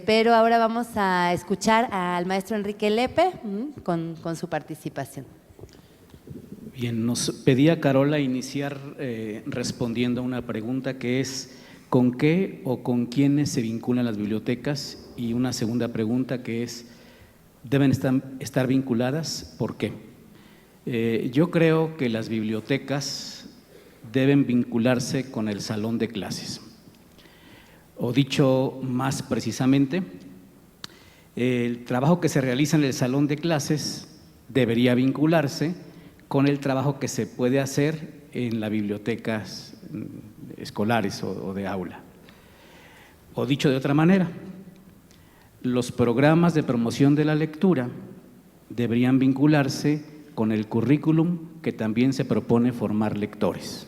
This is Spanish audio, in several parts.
Pero ahora vamos a escuchar al maestro Enrique Lepe con su participación. Bien, nos pedía Carola iniciar respondiendo a una pregunta que es ¿con qué o con quiénes se vinculan las bibliotecas? Y una segunda pregunta que es ¿deben estar vinculadas? ¿Por qué? Yo creo que las bibliotecas deben vincularse con el salón de clases. O dicho más precisamente, el trabajo que se realiza en el salón de clases debería vincularse con el trabajo que se puede hacer en las bibliotecas escolares o de aula. O dicho de otra manera, los programas de promoción de la lectura deberían vincularse con el currículum que también se propone formar lectores.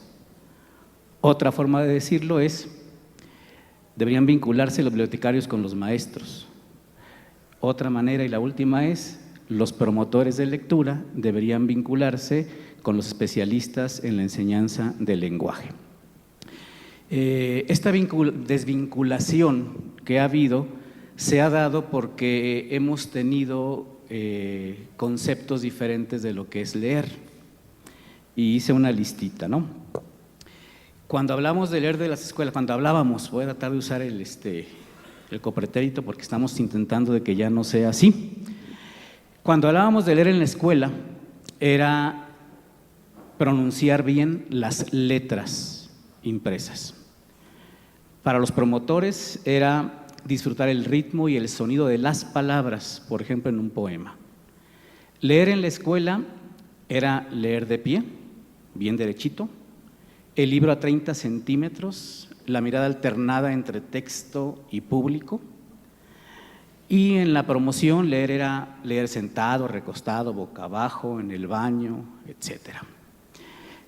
Otra forma de decirlo es, deberían vincularse los bibliotecarios con los maestros. Otra manera y la última es, los promotores de lectura deberían vincularse con los especialistas en la enseñanza del lenguaje. Esta desvinculación que ha habido se ha dado porque hemos tenido conceptos diferentes de lo que es leer. Y hice una listita, ¿no? Cuando hablamos de leer de las escuelas, cuando hablábamos, voy a tratar de usar el copretérito porque estamos intentando de que ya no sea así. Cuando hablábamos de leer en la escuela, era pronunciar bien las letras impresas. Para los promotores era disfrutar el ritmo y el sonido de las palabras, por ejemplo, en un poema. Leer en la escuela era leer de pie, bien derechito, el libro a 30 centímetros, la mirada alternada entre texto y público. Y en la promoción leer era leer sentado, recostado, boca abajo, en el baño, etcétera.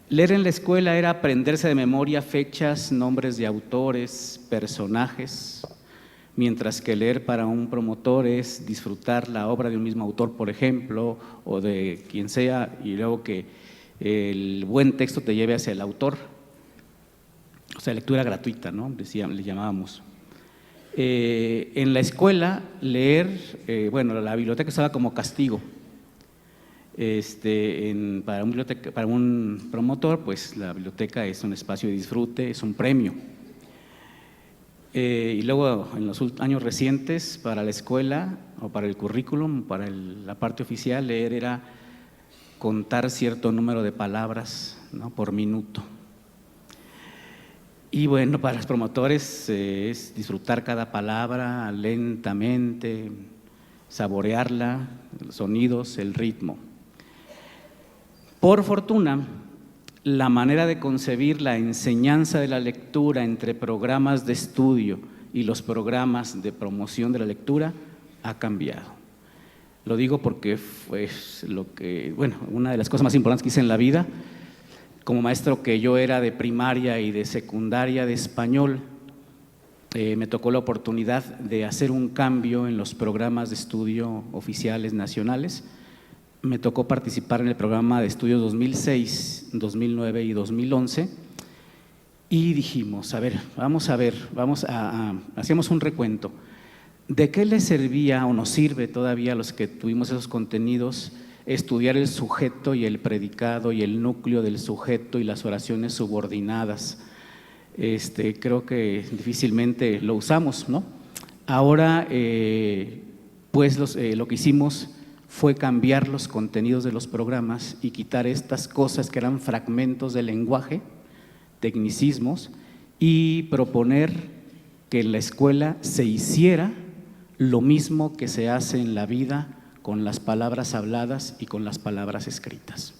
Leer en la escuela era aprenderse de memoria fechas, nombres de autores, personajes, mientras que leer para un promotor es disfrutar la obra de un mismo autor, por ejemplo, o de quien sea, y luego que el buen texto te lleve hacia el autor. O sea, lectura gratuita, ¿no? Le llamábamos. En la escuela, leer, la biblioteca estaba como castigo. Para un promotor, pues la biblioteca es un espacio de disfrute, es un premio. Y luego, en los años recientes, para la escuela o para el currículum, para la parte oficial, leer era contar cierto número de palabras, ¿no?, por minuto. Y bueno, para los promotores es disfrutar cada palabra lentamente, saborearla, los sonidos, el ritmo. Por fortuna, la manera de concebir la enseñanza de la lectura entre programas de estudio y los programas de promoción de la lectura ha cambiado. Lo digo porque fue una de las cosas más importantes que hice en la vida. Como maestro que yo era de primaria y de secundaria de español, me tocó la oportunidad de hacer un cambio en los programas de estudio oficiales nacionales. Me tocó participar en el programa de estudio 2006, 2009 y 2011 y dijimos, hacíamos un recuento. ¿De qué les servía o nos sirve todavía a los que tuvimos esos contenidos estudiar el sujeto y el predicado y el núcleo del sujeto y las oraciones subordinadas? Creo que difícilmente lo usamos, ¿no? Ahora, lo que hicimos fue cambiar los contenidos de los programas y quitar estas cosas que eran fragmentos del lenguaje, tecnicismos, y proponer que en la escuela se hiciera lo mismo que se hace en la vida con las palabras habladas y con las palabras escritas.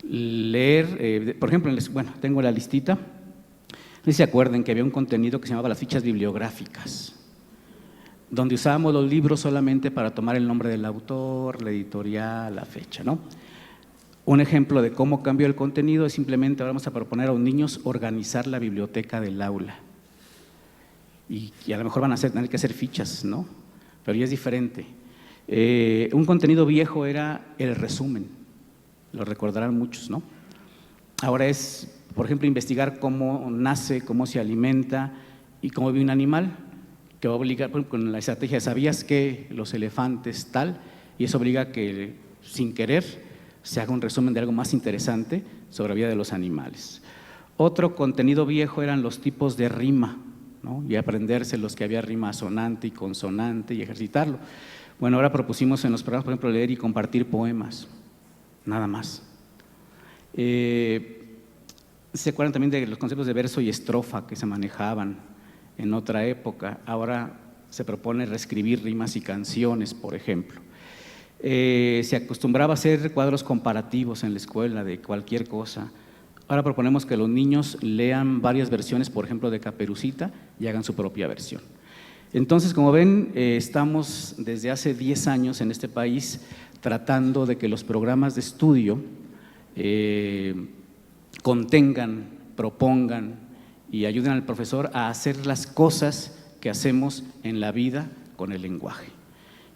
Leer, por ejemplo, tengo la listita. No sé si se acuerdan que había un contenido que se llamaba las fichas bibliográficas, donde usábamos los libros solamente para tomar el nombre del autor, la editorial, la fecha, ¿no? Un ejemplo de cómo cambió el contenido es simplemente ahora vamos a proponer a los niños organizar la biblioteca del aula. Y a lo mejor van a tener que hacer fichas, ¿no? Pero ya es diferente. Un contenido viejo era el resumen, lo recordarán muchos, ¿no? Ahora es, por ejemplo, investigar cómo nace, cómo se alimenta y cómo vive un animal. que va a obligar, por ejemplo, con la estrategia ¿sabías que los elefantes tal? Y eso obliga a que sin querer se haga un resumen de algo más interesante sobre la vida de los animales. Otro contenido viejo eran los tipos de rima, ¿no? Y aprenderse los que había rima sonante y consonante y ejercitarlo. Bueno, ahora propusimos en los programas, por ejemplo, leer y compartir poemas, nada más. ¿Se acuerdan también de los conceptos de verso y estrofa que se manejaban en otra época? Ahora se propone reescribir rimas y canciones, por ejemplo. Se acostumbraba a hacer cuadros comparativos en la escuela de cualquier cosa. Ahora proponemos que los niños lean varias versiones, por ejemplo, de Caperucita y hagan su propia versión. Entonces, como ven, estamos desde hace 10 años en este país tratando de que los programas de estudio contengan, propongan y ayuden al profesor a hacer las cosas que hacemos en la vida con el lenguaje.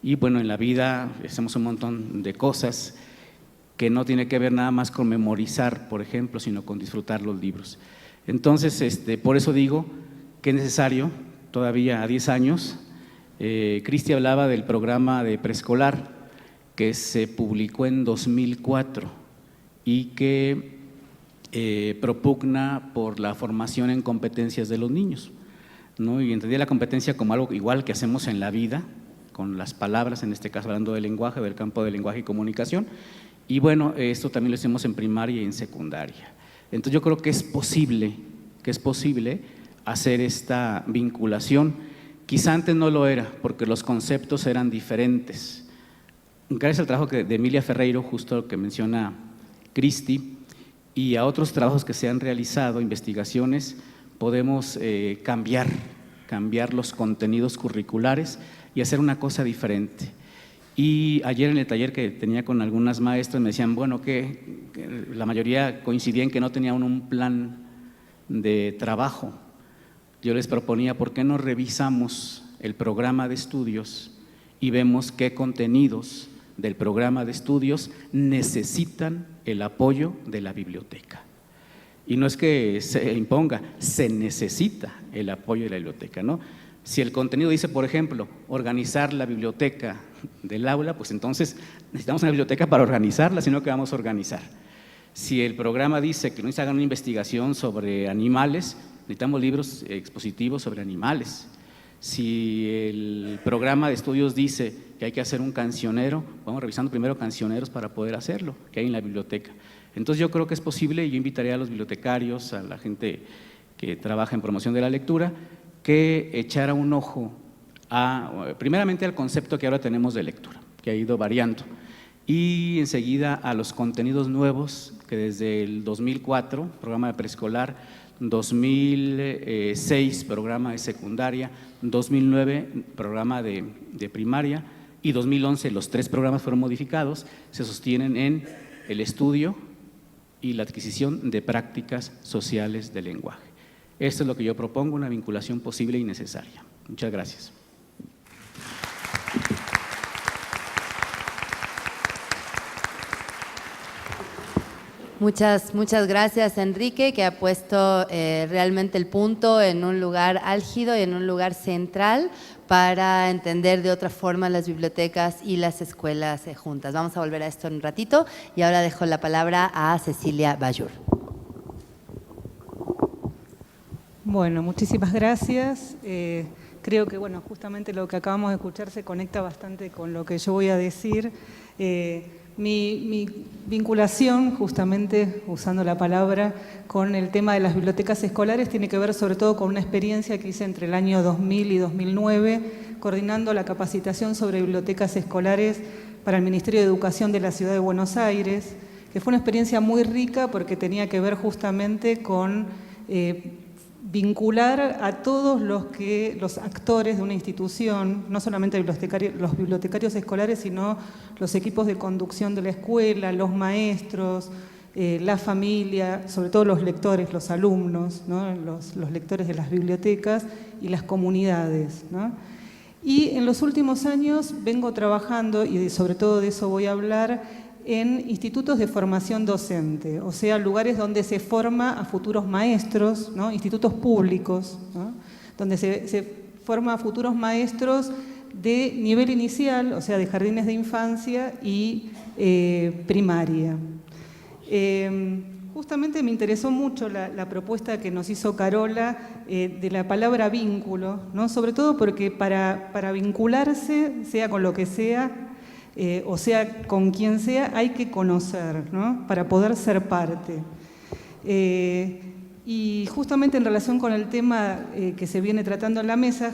Y bueno, en la vida hacemos un montón de cosas que no tiene que ver nada más con memorizar, por ejemplo, sino con disfrutar los libros. Entonces, por eso digo que es necesario, todavía a 10 años, Cristi hablaba del programa de preescolar que se publicó en 2004 y que propugna por la formación en competencias de los niños, ¿no? Y entendía la competencia como algo igual que hacemos en la vida, con las palabras, en este caso hablando del lenguaje, del campo del lenguaje y comunicación. Y bueno, esto también lo hacemos en primaria y en secundaria. Entonces yo creo que es posible hacer esta vinculación. Quizá antes no lo era, porque los conceptos eran diferentes. Gracias al trabajo de Emilia Ferreiro, justo lo que menciona Cristi, y a otros trabajos que se han realizado, investigaciones, podemos cambiar los contenidos curriculares y hacer una cosa diferente. Y ayer en el taller que tenía con algunas maestras me decían, bueno, que la mayoría coincidía en que no tenían un plan de trabajo. Yo les proponía, ¿por qué no revisamos el programa de estudios y vemos qué contenidos del programa de estudios necesitan el apoyo de la biblioteca? Y no es que se imponga, se necesita el apoyo de la biblioteca, ¿no? Si el contenido dice, por ejemplo, organizar la biblioteca del aula, pues entonces necesitamos una biblioteca para organizarla, sino que vamos a organizar. Si el programa dice que no se haga una investigación sobre animales, necesitamos libros expositivos sobre animales. Si el programa de estudios dice que hay que hacer un cancionero, vamos revisando primero cancioneros para poder hacerlo, que hay en la biblioteca. Entonces yo creo que es posible y yo invitaría a los bibliotecarios, a la gente que trabaja en promoción de la lectura, que echara un ojo primeramente al concepto que ahora tenemos de lectura, que ha ido variando, y enseguida a los contenidos nuevos que desde el 2004, programa de preescolar, 2006, programa de secundaria, 2009, programa de primaria, y 2011, los 3 programas fueron modificados, se sostienen en el estudio y la adquisición de prácticas sociales del lenguaje. Esto es lo que yo propongo, una vinculación posible y necesaria. Muchas gracias. Muchas gracias, Enrique, que ha puesto realmente el punto en un lugar álgido y en un lugar central para entender de otra forma las bibliotecas y las escuelas juntas. Vamos a volver a esto en un ratito y ahora dejo la palabra a Cecilia Bayur. Bueno, muchísimas gracias. Creo que justamente lo que acabamos de escuchar se conecta bastante con lo que yo voy a decir. Mi vinculación, justamente usando la palabra, con el tema de las bibliotecas escolares tiene que ver sobre todo con una experiencia que hice entre el año 2000 y 2009, coordinando la capacitación sobre bibliotecas escolares para el Ministerio de Educación de la Ciudad de Buenos Aires, que fue una experiencia muy rica porque tenía que ver justamente con vincular a todos los actores de una institución, no solamente los bibliotecarios escolares, sino los equipos de conducción de la escuela, los maestros, la familia, sobre todo los lectores, los alumnos, ¿no? los lectores de las bibliotecas y las comunidades, ¿no? Y en los últimos años vengo trabajando, y sobre todo de eso voy a hablar, en institutos de formación docente, o sea, lugares donde se forma a futuros maestros, ¿no? Institutos públicos, ¿no? Donde se forma futuros maestros de nivel inicial, o sea, de jardines de infancia y primaria. Justamente me interesó mucho la propuesta que nos hizo Carola de la palabra vínculo, ¿no? Sobre todo porque para vincularse, sea con lo que sea, o sea con quien sea, hay que conocer, ¿no? Para poder ser parte. Y justamente en relación con el tema que se viene tratando en la mesa,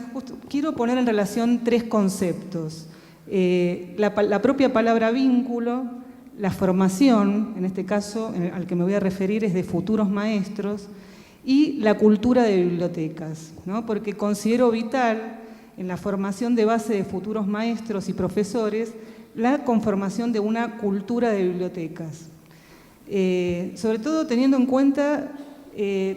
quiero poner en relación tres conceptos. La propia palabra vínculo, la formación, en este caso al que me voy a referir es de futuros maestros, y la cultura de bibliotecas, ¿no? Porque considero vital en la formación de base de futuros maestros y profesores la conformación de una cultura de bibliotecas. Sobre todo teniendo en cuenta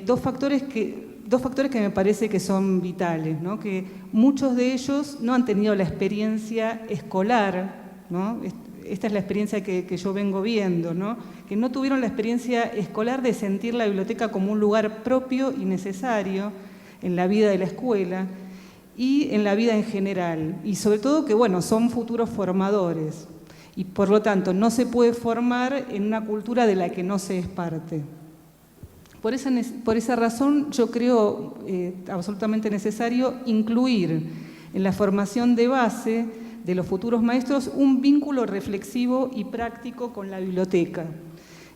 dos factores que me parece que son vitales, ¿no? Que muchos de ellos no han tenido la experiencia escolar, ¿no? Esta es la experiencia que yo vengo viendo, ¿no? Que no tuvieron la experiencia escolar de sentir la biblioteca como un lugar propio y necesario en la vida de la escuela y en la vida en general. Y sobre todo que, bueno, son futuros formadores y por lo tanto no se puede formar en una cultura de la que no se es parte. Por esa razón yo creo absolutamente necesario incluir en la formación de base de los futuros maestros un vínculo reflexivo y práctico con la biblioteca.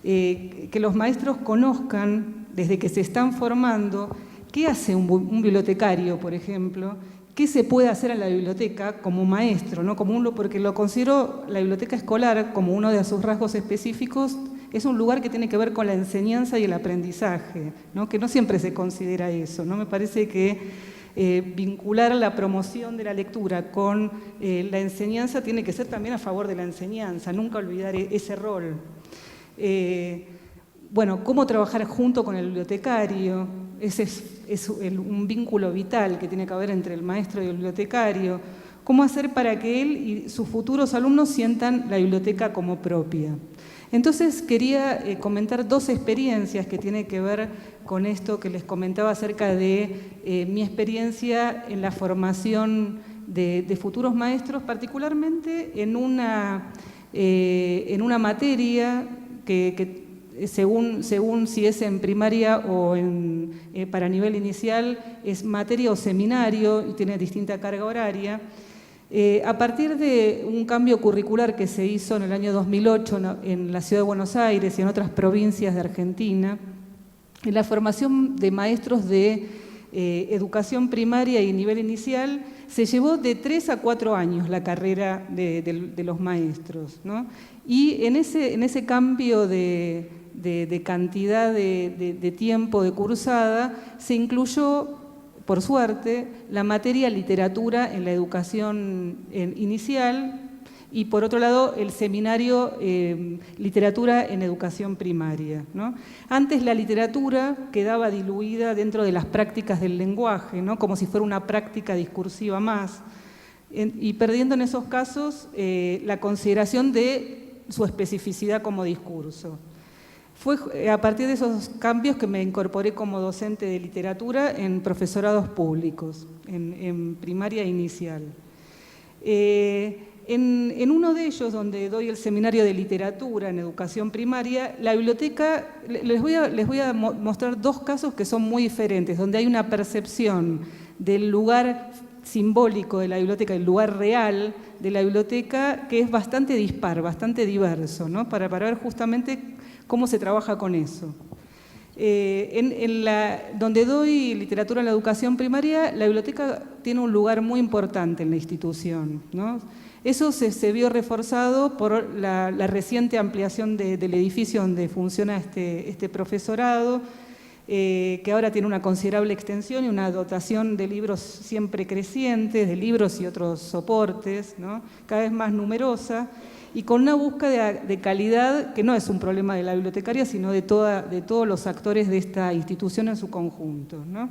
Que los maestros conozcan desde que se están formando qué hace un bibliotecario, por ejemplo, qué se puede hacer en la biblioteca como maestro, ¿no? Porque lo considero la biblioteca escolar como uno de sus rasgos específicos. Es un lugar que tiene que ver con la enseñanza y el aprendizaje, ¿no? Que no siempre se considera eso, ¿no? Me parece que vincular la promoción de la lectura con la enseñanza tiene que ser también a favor de la enseñanza, nunca olvidar ese rol. Bueno, cómo trabajar junto con el bibliotecario, ese es un vínculo vital que tiene que haber entre el maestro y el bibliotecario. Cómo hacer para que él y sus futuros alumnos sientan la biblioteca como propia. Entonces quería comentar dos experiencias que tienen que ver con esto que les comentaba acerca de mi experiencia en la formación de futuros maestros, particularmente en una materia que según si es en primaria o para nivel inicial, es materia o seminario y tiene distinta carga horaria. A partir de un cambio curricular que se hizo en el año 2008 en la Ciudad de Buenos Aires y en otras provincias de Argentina, en la formación de maestros de educación primaria y nivel inicial, se llevó de 3 a 4 años la carrera de los maestros, ¿no? Y en ese cambio de cantidad de tiempo de cursada se incluyó, por suerte, la materia literatura en la educación inicial y, por otro lado, el seminario literatura en educación primaria, ¿no? Antes la literatura quedaba diluida dentro de las prácticas del lenguaje, ¿no? Como si fuera una práctica discursiva más, y perdiendo en esos casos la consideración de su especificidad como discurso. Fue a partir de esos cambios que me incorporé como docente de literatura en profesorados públicos, en primaria inicial. En uno de ellos, donde doy el seminario de literatura en educación primaria, la biblioteca, les voy a mostrar dos casos que son muy diferentes, donde hay una percepción del lugar simbólico de la biblioteca, el lugar real de la biblioteca, que es bastante dispar, bastante diverso, ¿no? Para ver justamente cómo se trabaja con eso. Donde doy literatura en la educación primaria, la biblioteca tiene un lugar muy importante en la institución, ¿no? Eso se vio reforzado por la reciente ampliación del edificio donde funciona este profesorado, que ahora tiene una considerable extensión y una dotación de libros siempre crecientes, de libros y otros soportes, ¿no? Cada vez más numerosa, y con una búsqueda de calidad que no es un problema de la bibliotecaria, sino de todos los actores de esta institución en su conjunto, ¿no?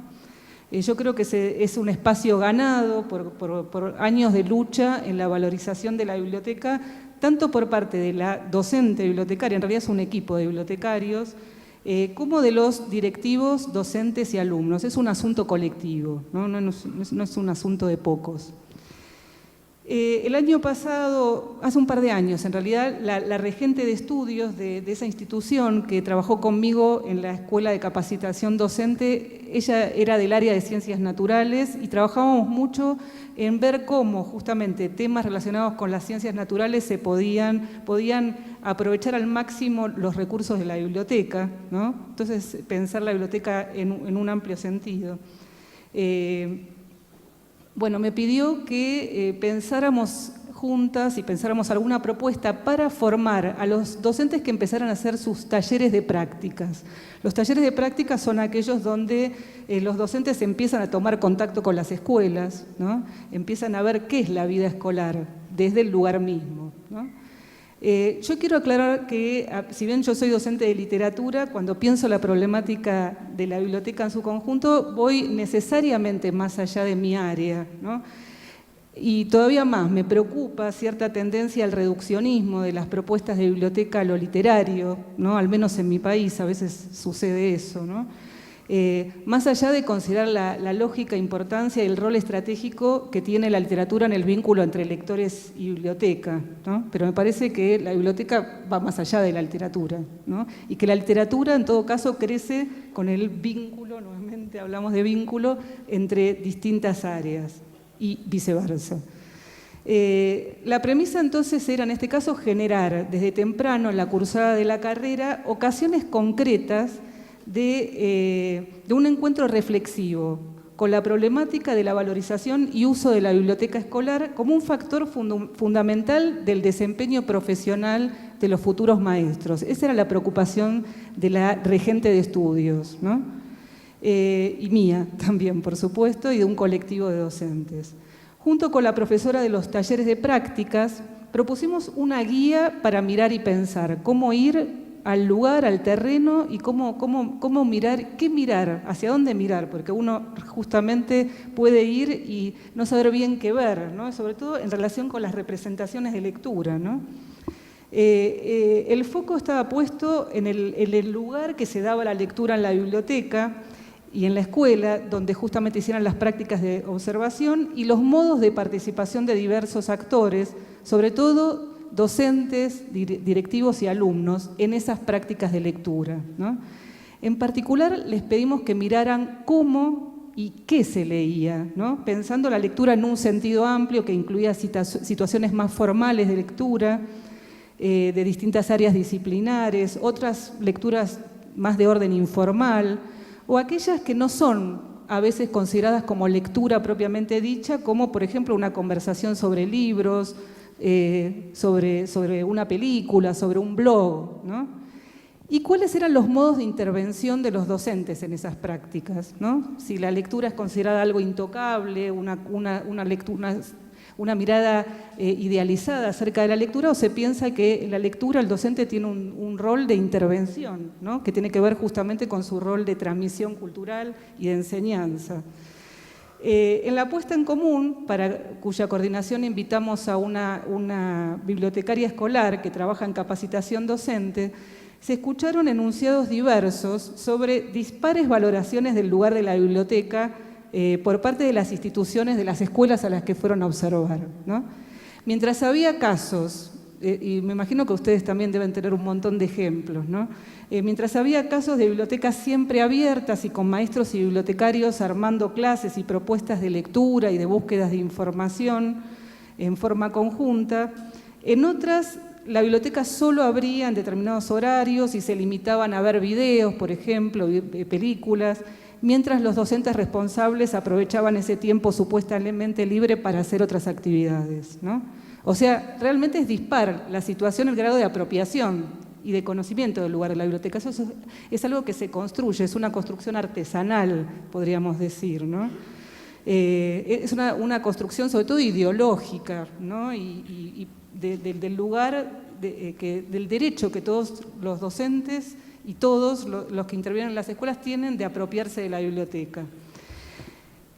Yo creo que es un espacio ganado por años de lucha en la valorización de la biblioteca, tanto por parte de la docente bibliotecaria, en realidad es un equipo de bibliotecarios, como de los directivos, docentes y alumnos. Es un asunto colectivo, no es un asunto de pocos. El año pasado, hace un par de años, en realidad, la regente de estudios de esa institución que trabajó conmigo en la Escuela de Capacitación Docente, ella era del área de Ciencias Naturales y trabajábamos mucho en ver cómo justamente temas relacionados con las ciencias naturales se podían aprovechar al máximo los recursos de la biblioteca, ¿no? Entonces, pensar la biblioteca en un amplio sentido. Bueno, me pidió que pensáramos juntas y pensáramos alguna propuesta para formar a los docentes que empezaran a hacer sus talleres de prácticas. Los talleres de prácticas son aquellos donde los docentes empiezan a tomar contacto con las escuelas, ¿no? Empiezan a ver qué es la vida escolar desde el lugar mismo, ¿no? Yo quiero aclarar que, si bien yo soy docente de literatura, cuando pienso la problemática de la biblioteca en su conjunto, voy necesariamente más allá de mi área, ¿no? Y todavía más, me preocupa cierta tendencia al reduccionismo de las propuestas de biblioteca a lo literario, ¿no? Al menos en mi país a veces sucede eso, ¿no? Más allá de considerar la lógica, importancia y el rol estratégico que tiene la literatura en el vínculo entre lectores y biblioteca, ¿no? Pero me parece que la biblioteca va más allá de la literatura, ¿no? Y que la literatura en todo caso crece con el vínculo, nuevamente hablamos de vínculo, entre distintas áreas y viceversa. La premisa entonces era en este caso generar desde temprano en la cursada de la carrera ocasiones concretas de un encuentro reflexivo con la problemática de la valorización y uso de la biblioteca escolar como un factor fundamental del desempeño profesional de los futuros maestros. Esa era la preocupación de la regente de estudios, ¿no? Y mía también, por supuesto, y de un colectivo de docentes. Junto con la profesora de los talleres de prácticas, propusimos una guía para mirar y pensar, cómo ir al lugar, al terreno y cómo mirar, qué mirar, hacia dónde mirar, porque uno justamente puede ir y no saber bien qué ver, ¿no? Sobre todo en relación con las representaciones de lectura, ¿no? El foco estaba puesto en el lugar que se daba la lectura en la biblioteca y en la escuela, donde justamente hicieran las prácticas de observación y los modos de participación de diversos actores, sobre todo docentes, directivos y alumnos en esas prácticas de lectura, ¿no? En particular, les pedimos que miraran cómo y qué se leía, ¿no? Pensando la lectura en un sentido amplio que incluía situaciones más formales de lectura, de distintas áreas disciplinares, otras lecturas más de orden informal, o aquellas que no son a veces consideradas como lectura propiamente dicha, como por ejemplo una conversación sobre libros, sobre una película, sobre un blog, ¿no? ¿Y cuáles eran los modos de intervención de los docentes en esas prácticas, ¿no? Si la lectura es considerada algo intocable, una mirada idealizada acerca de la lectura, o se piensa que en la lectura el docente tiene un rol de intervención, ¿no? Que tiene que ver justamente con su rol de transmisión cultural y de enseñanza. En la puesta en común, cuya coordinación invitamos a una bibliotecaria escolar que trabaja en capacitación docente, se escucharon enunciados diversos sobre dispares valoraciones del lugar de la biblioteca por parte de las instituciones, de las escuelas a las que fueron a observar, ¿no? Mientras había casos, y me imagino que ustedes también deben tener un montón de ejemplos, ¿no? Mientras había casos de bibliotecas siempre abiertas y con maestros y bibliotecarios armando clases y propuestas de lectura y de búsquedas de información en forma conjunta, en otras la biblioteca solo abría en determinados horarios y se limitaban a ver videos, por ejemplo, películas, mientras los docentes responsables aprovechaban ese tiempo supuestamente libre para hacer otras actividades, ¿no? O sea, realmente es dispar la situación, el grado de apropiación y de conocimiento del lugar de la biblioteca. Eso es algo que se construye, es una construcción artesanal, podríamos decir, ¿no? Es una construcción sobre todo ideológica, ¿no? Y del lugar, del derecho que todos los docentes y todos los que intervienen en las escuelas tienen de apropiarse de la biblioteca.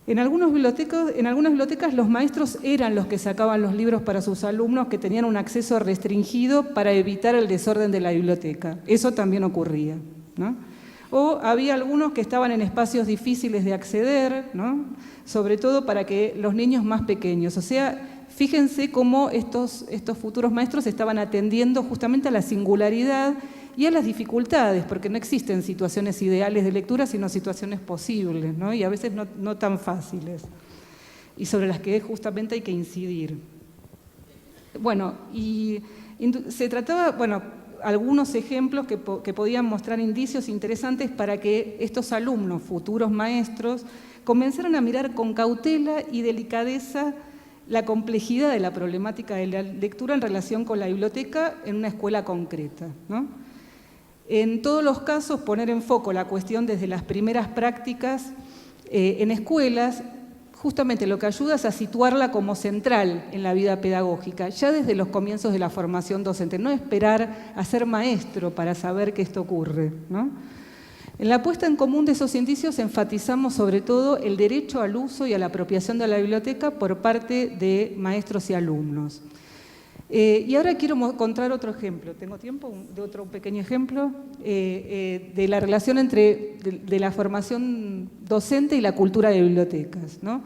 En algunas bibliotecas los maestros eran los que sacaban los libros para sus alumnos que tenían un acceso restringido para evitar el desorden de la biblioteca. Eso también ocurría, ¿no? O había algunos que estaban en espacios difíciles de acceder, ¿no? Sobre todo para que los niños más pequeños. O sea, fíjense cómo estos futuros maestros estaban atendiendo justamente a la singularidad y a las dificultades, porque no existen situaciones ideales de lectura, sino situaciones posibles, ¿no? Y a veces no tan fáciles, y sobre las que justamente hay que incidir. Bueno, y se trataba, algunos ejemplos que podían mostrar indicios interesantes para que estos alumnos, futuros maestros, comenzaran a mirar con cautela y delicadeza la complejidad de la problemática de la lectura en relación con la biblioteca en una escuela concreta, ¿no? En todos los casos, poner en foco la cuestión desde las primeras prácticas en escuelas, justamente lo que ayuda es a situarla como central en la vida pedagógica, ya desde los comienzos de la formación docente, no esperar a ser maestro para saber que esto ocurre, ¿no? En la puesta en común de esos indicios enfatizamos sobre todo el derecho al uso y a la apropiación de la biblioteca por parte de maestros y alumnos. Y ahora quiero contar otro ejemplo. ¿Tengo tiempo de otro pequeño ejemplo? De la relación entre de la formación docente y la cultura de bibliotecas, ¿no?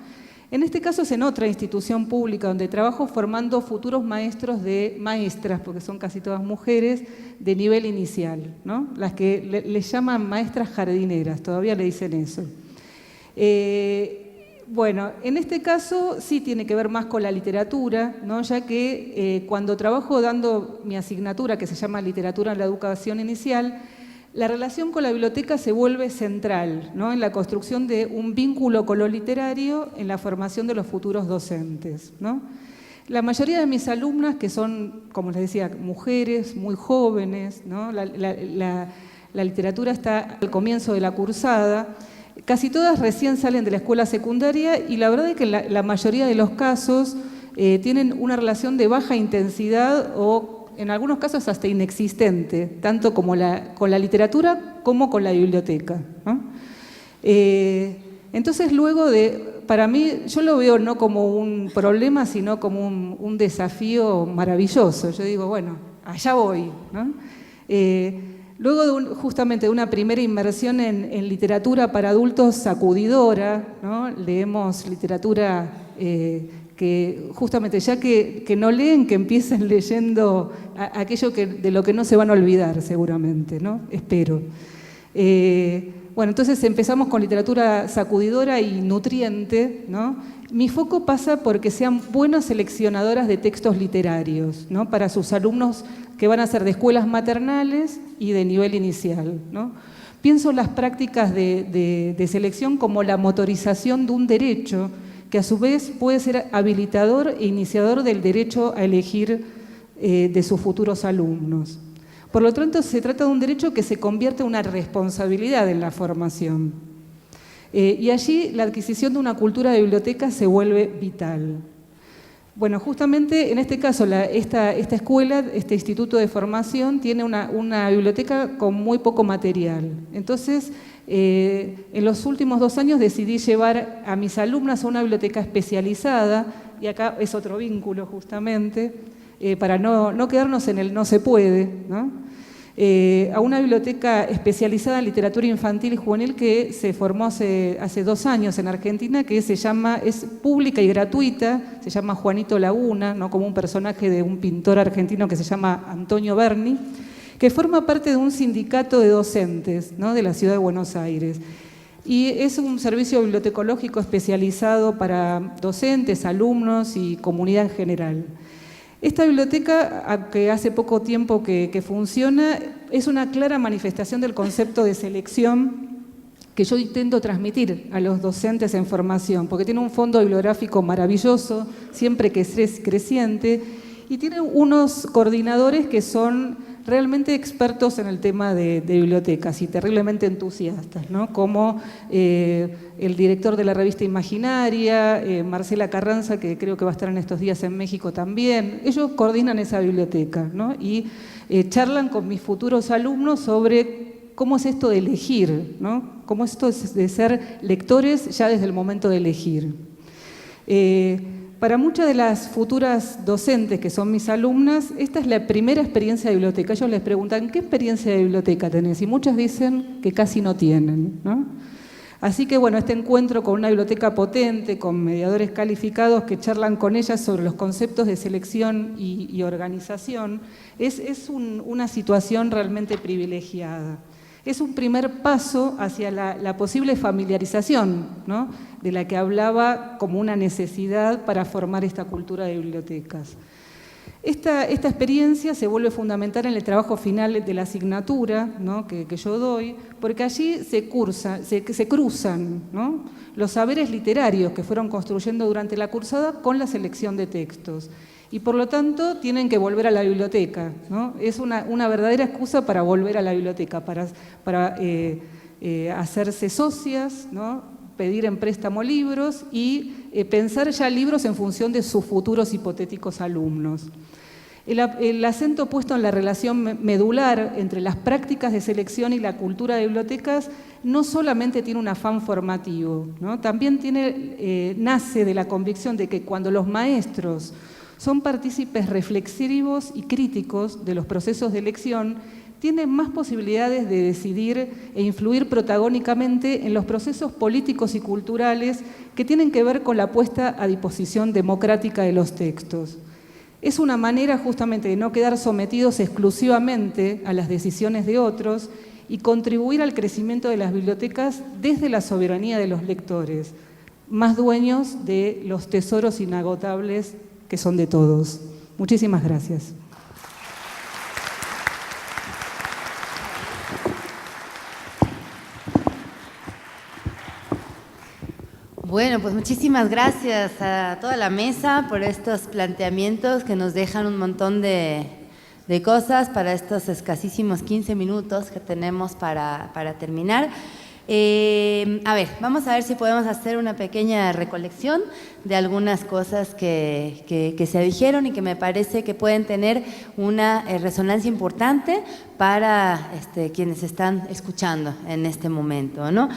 En este caso es en otra institución pública donde trabajo formando futuros maestros de maestras, porque son casi todas mujeres, de nivel inicial, ¿no? Las que les llaman maestras jardineras, todavía le dicen eso. Bueno, en este caso sí tiene que ver más con la literatura, ¿no? Ya que cuando trabajo dando mi asignatura, que se llama Literatura en la Educación Inicial, la relación con la biblioteca se vuelve central, ¿no? En la construcción de un vínculo con lo literario en la formación de los futuros docentes, ¿no? La mayoría de mis alumnas, que son, como les decía, mujeres muy jóvenes, ¿no? La literatura está al comienzo de la cursada. Casi todas recién salen de la escuela secundaria y la verdad es que la mayoría de los casos tienen una relación de baja intensidad o en algunos casos hasta inexistente, tanto como con la literatura como con la biblioteca, ¿no? Entonces luego para mí, yo lo veo no como un problema, sino como un desafío maravilloso. Yo digo, bueno, allá voy, ¿no? Luego justamente de una primera inmersión en literatura para adultos sacudidora, ¿no? Leemos literatura que justamente ya que no leen, que empiecen leyendo aquello de lo que no se van a olvidar seguramente, ¿no? Espero. Bueno, entonces empezamos con literatura sacudidora y nutriente, ¿no? Mi foco pasa porque sean buenas seleccionadoras de textos literarios, ¿no? Para sus alumnos que van a ser de escuelas maternales y de nivel inicial, ¿no? Pienso en las prácticas de selección como la motorización de un derecho que a su vez puede ser habilitador e iniciador del derecho a elegir de sus futuros alumnos. Por lo tanto, se trata de un derecho que se convierte en una responsabilidad en la formación. Y allí la adquisición de una cultura de biblioteca se vuelve vital. Bueno, justamente en este caso, esta escuela, este instituto de formación, tiene una biblioteca con muy poco material. Entonces, en los últimos 2 años decidí llevar a mis alumnas a una biblioteca especializada, y acá es otro vínculo justamente, para no quedarnos en el no se puede, ¿no? A una biblioteca especializada en literatura infantil y juvenil que se formó hace 2 años en Argentina, que es pública y gratuita, se llama Juanito Laguna, ¿no? Como un personaje de un pintor argentino que se llama Antonio Berni, que forma parte de un sindicato de docentes, ¿no? De la ciudad de Buenos Aires. Y es un servicio bibliotecológico especializado para docentes, alumnos y comunidad en general. Esta biblioteca, que hace poco tiempo que funciona, es una clara manifestación del concepto de selección que yo intento transmitir a los docentes en formación, porque tiene un fondo bibliográfico maravilloso, siempre que es creciente, y tiene unos coordinadores que son realmente expertos en el tema de bibliotecas y terriblemente entusiastas, ¿no? Como el director de la revista Imaginaria, Marcela Carranza, que creo que va a estar en estos días en México también. Ellos coordinan esa biblioteca, ¿no? Y charlan con mis futuros alumnos sobre cómo es esto de elegir, ¿no? Cómo esto es de ser lectores ya desde el momento de elegir. Para muchas de las futuras docentes que son mis alumnas, esta es la primera experiencia de biblioteca. Ellos les preguntan, ¿qué experiencia de biblioteca tenés? Y muchas dicen que casi no tienen, ¿no? Así que bueno, este encuentro con una biblioteca potente, con mediadores calificados que charlan con ellas sobre los conceptos de selección y organización, es una situación realmente privilegiada. Es un primer paso hacia la posible familiarización, ¿no?, de la que hablaba como una necesidad para formar esta cultura de bibliotecas. Esta experiencia se vuelve fundamental en el trabajo final de la asignatura, ¿no?, que yo doy, porque allí se cruzan, ¿no?, los saberes literarios que fueron construyendo durante la cursada con la selección de textos. Y por lo tanto tienen que volver a la biblioteca, ¿no? Es una verdadera excusa para volver a la biblioteca, para hacerse socias, ¿no?, pedir en préstamo libros y pensar ya libros en función de sus futuros hipotéticos alumnos. El acento puesto en la relación medular entre las prácticas de selección y la cultura de bibliotecas no solamente tiene un afán formativo, ¿no?, también nace de la convicción de que cuando los maestros son partícipes reflexivos y críticos de los procesos de elección, tienen más posibilidades de decidir e influir protagónicamente en los procesos políticos y culturales que tienen que ver con la puesta a disposición democrática de los textos. Es una manera justamente de no quedar sometidos exclusivamente a las decisiones de otros y contribuir al crecimiento de las bibliotecas desde la soberanía de los lectores, más dueños de los tesoros inagotables que son de todos. Muchísimas gracias. Bueno, pues muchísimas gracias a toda la mesa por estos planteamientos que nos dejan un montón de cosas para estos escasísimos 15 minutos que tenemos para terminar. A ver, vamos a ver si podemos hacer una pequeña recolección de algunas cosas que se dijeron y que me parece que pueden tener una resonancia importante para quienes están escuchando en este momento, ¿no?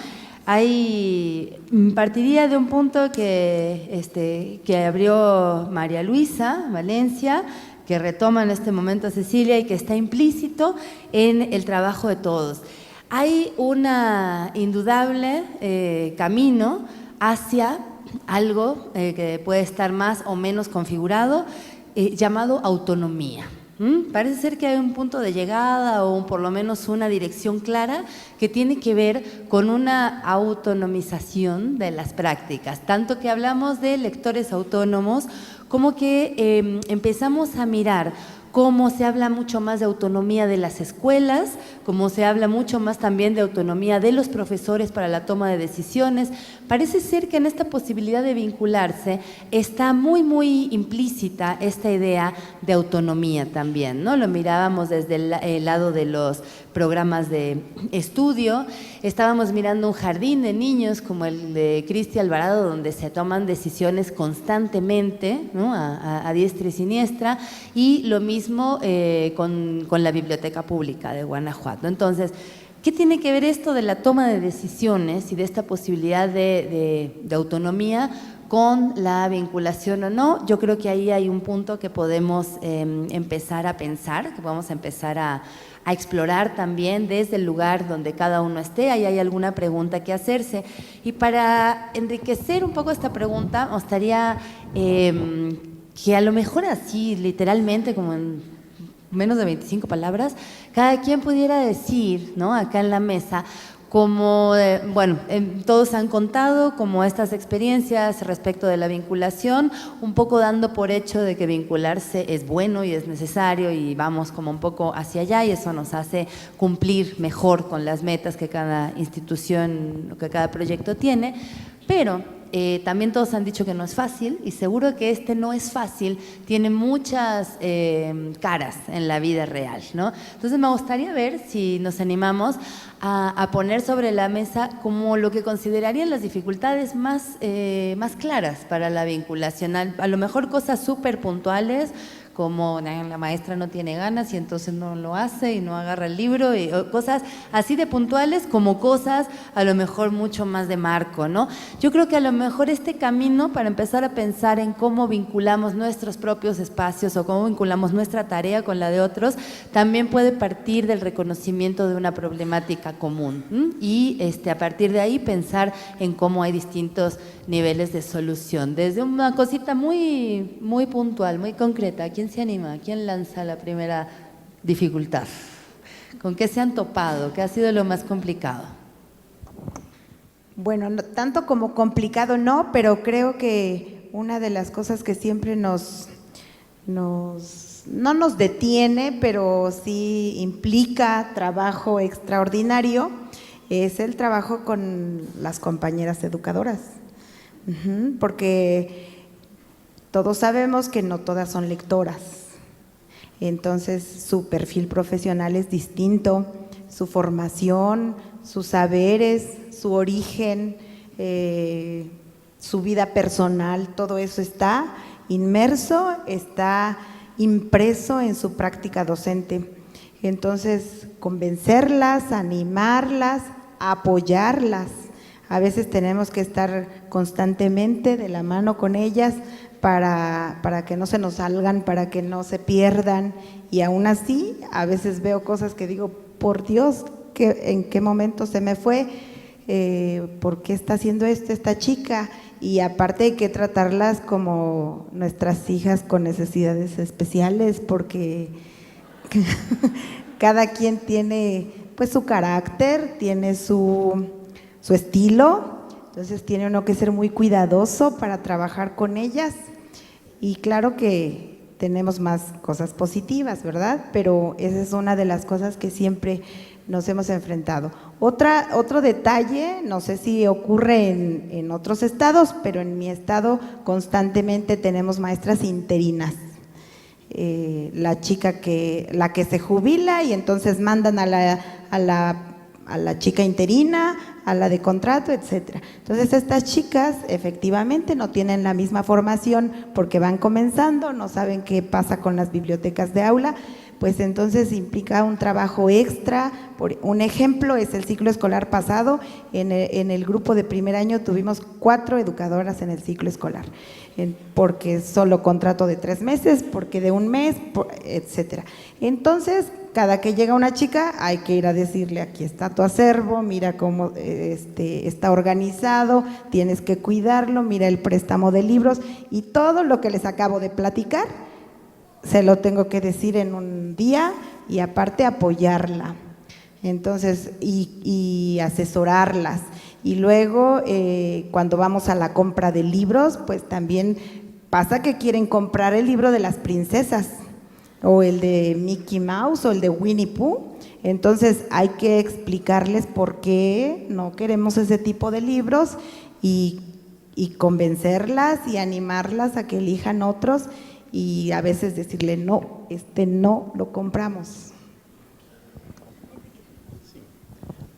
Partiría de un punto que abrió María Luisa Valencia, que retoma en este momento Cecilia y que está implícito en el trabajo de todos. Hay un indudable camino hacia algo que puede estar más o menos configurado, llamado autonomía. Parece ser que hay un punto de llegada o por lo menos una dirección clara que tiene que ver con una autonomización de las prácticas, tanto que hablamos de lectores autónomos como que empezamos a mirar cómo se habla mucho más de autonomía de las escuelas, cómo se habla mucho más también de autonomía de los profesores para la toma de decisiones. Parece ser que en esta posibilidad de vincularse está muy, muy implícita esta idea de autonomía también, ¿no? Lo mirábamos desde el lado de los programas de estudio, estábamos mirando un jardín de niños como el de Cristi Alvarado, donde se toman decisiones constantemente, ¿no?, a diestra y siniestra, y lo mismo con la Biblioteca Pública de Guanajuato. Entonces, ¿qué tiene que ver esto de la toma de decisiones y de esta posibilidad de autonomía con la vinculación o no? Yo creo que ahí hay un punto que podemos empezar a pensar, que podemos empezar a explorar también desde el lugar donde cada uno esté. Ahí hay alguna pregunta que hacerse. Y para enriquecer un poco esta pregunta, me gustaría que a lo mejor así, literalmente, como en menos de 25 palabras, cada quien pudiera decir, ¿no?, acá en la mesa, como, bueno, todos han contado como estas experiencias respecto de la vinculación, un poco dando por hecho de que vincularse es bueno y es necesario y vamos como un poco hacia allá y eso nos hace cumplir mejor con las metas que cada institución, que cada proyecto tiene, pero también todos han dicho que no es fácil y seguro que no es fácil, tiene muchas caras en la vida real, ¿no? Entonces me gustaría ver si nos animamos a poner sobre la mesa como lo que considerarían las dificultades más claras para la vinculación, a lo mejor cosas súper puntuales como la maestra no tiene ganas y entonces no lo hace y no agarra el libro, y cosas así de puntuales como cosas a lo mejor mucho más de marco, ¿no? Yo creo que a lo mejor este camino para empezar a pensar en cómo vinculamos nuestros propios espacios o cómo vinculamos nuestra tarea con la de otros, también puede partir del reconocimiento de una problemática común, ¿m? Y a partir de ahí pensar en cómo hay distintos niveles de solución, desde una cosita muy, muy puntual, muy concreta. ¿Quién se anima? ¿Quién lanza la primera dificultad? ¿Con qué se han topado? ¿Qué ha sido lo más complicado? Bueno, no, tanto como complicado no, pero creo que una de las cosas que siempre no nos detiene, pero sí implica trabajo extraordinario, es el trabajo con las compañeras educadoras. Porque todos sabemos que no todas son lectoras, entonces su perfil profesional es distinto, su formación, sus saberes, su origen, su vida personal, todo eso está inmerso, está impreso en su práctica docente. Entonces, convencerlas, animarlas, apoyarlas. A veces tenemos que estar constantemente de la mano con ellas para que no se nos salgan, para que no se pierdan, y aún así a veces veo cosas que digo, por Dios, ¿en qué momento se me fue? ¿Por qué está haciendo esto esta chica? Y aparte hay que tratarlas como nuestras hijas con necesidades especiales, porque cada quien tiene pues su carácter, tiene su estilo, entonces tiene uno que ser muy cuidadoso para trabajar con ellas. Y claro que tenemos más cosas positivas, ¿verdad? Pero esa es una de las cosas que siempre nos hemos enfrentado. Otro detalle, no sé si ocurre en otros estados, pero en mi estado constantemente tenemos maestras interinas. La que se jubila y entonces mandan a la chica interina, a la de contrato, etcétera. Entonces estas chicas efectivamente no tienen la misma formación porque van comenzando, no saben qué pasa con las bibliotecas de aula, pues entonces implica un trabajo extra. Un ejemplo es el ciclo escolar pasado, en el grupo de primer año tuvimos 4 educadoras en el ciclo escolar, porque solo contrato de 3 meses, porque de 1 mes, etcétera. Entonces, cada que llega una chica hay que ir a decirle, aquí está tu acervo, mira cómo está organizado, tienes que cuidarlo, mira el préstamo de libros, y todo lo que les acabo de platicar se lo tengo que decir en un día, y aparte apoyarla, entonces, y asesorarlas. Y luego cuando vamos a la compra de libros, pues también pasa que quieren comprar el libro de las princesas, o el de Mickey Mouse, o el de Winnie Pooh. Entonces hay que explicarles por qué no queremos ese tipo de libros, y convencerlas y animarlas a que elijan otros, y a veces decirle no, no lo compramos.